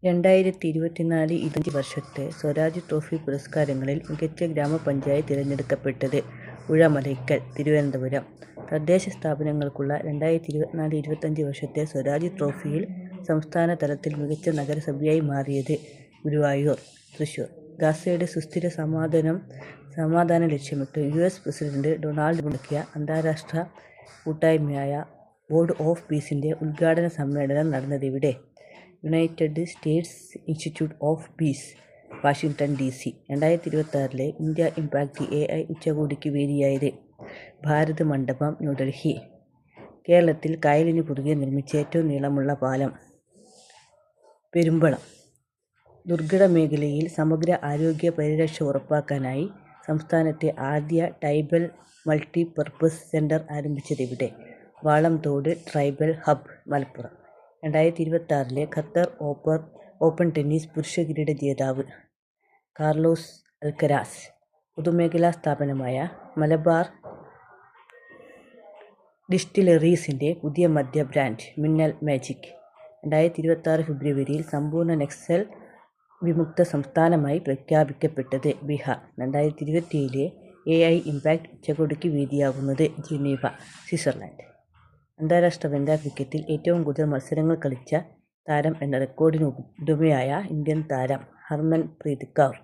2024-25 വർഷത്തെ സ്വരാജ് ട്രോഫി പുരസ്കാരങ്ങളിൽ മികച്ച ഗ്രാമപഞ്ചായത്ത് തിരഞ്ഞെടുക്കപ്പെട്ടത് ഉഴമലയ്ക്കൽ, തിരുവനന്തപുരം. തദ്ദേശ സ്ഥാപനങ്ങൾക്കുള്ള 2024-25 വർഷത്തെ സ്വരാജ് ട്രോഫിയിൽ സംസ്ഥാന തലത്തിൽ മികച്ച നഗരസഭയായി മാറിയത് ഗുരുവായൂർ, തൃശൂർ. ഗാസയുടെ സുസ്ഥിര സമാധാനം ലക്ഷ്യമിട്ട് US പ്രസിഡന്റ് ഡൊണാൾഡ് ട്രംപ് ഉണ്ടാക്കിയ അന്താരാഷ്ട്ര കൂട്ടായ്മയായ ബോർഡ് ഓഫ് പീസിന്റെ ഉദ്ഘാടന സമ്മേളനം നടന്നതെവിടെ? United States Institute of Peace, Washington DC. 2026 India impact AI ഉച്ചകോടിക്ക് വേദിയായത് ഭാരത് മണ്ഡപം, ന്യൂഡൽഹി. കേരളത്തിൽ കായലിന് കുറുകെ നിർമ്മിച്ച ഏറ്റവും നീളമുള്ള പാലം പെരുമ്പളം. ദുർഘട മേഖലയിൽ സമഗ്ര ആരോഗ്യ പരിരക്ഷ ഉറപ്പാക്കാനായി സംസ്ഥാനത്തെ ആദ്യ ട്രൈബൽ മൾട്ടിപർപ്പസ് സെന്റർ ആരംഭിച്ചതെവിടെ? Valamthode tribal hub, Malappuram. 2026 Qatar open tennis പുരുഷ കിരീട ജേതാവ് കാർലോസ് അൽക്കരാസ്. പൊതുമേഖലാ സ്ഥാപനമായ മലബാർ ഡിസ്റ്റിലറീസിന്റെ പുതിയ മദ്യ ബ്രാൻഡ് മിന്നൽ മാജിക്. 2026 ഫെബ്രുവരിയിൽ സമ്പൂർണ്ണ നക്സൽ വിമുക്ത സംസ്ഥാനമായി പ്രഖ്യാപിക്കപ്പെട്ടത് ബീഹാർ. 2027 AI ഇംപാക്ട് ഉച്ചകോടിക്ക് വേദിയാകുന്നത് ജനീവ, സ്വിറ്റ്സർലൻഡ്. അന്താരാഷ്ട്ര വനിതാ ക്രിക്കറ്റിൽ ഏറ്റവും കൂടുതൽ മത്സരങ്ങൾ കളിച്ച താരം എന്ന റെക്കോർഡിന് ഉടമയായ ഇന്ത്യൻ താരം ഹർമൻ പ്രീത് കൗർ.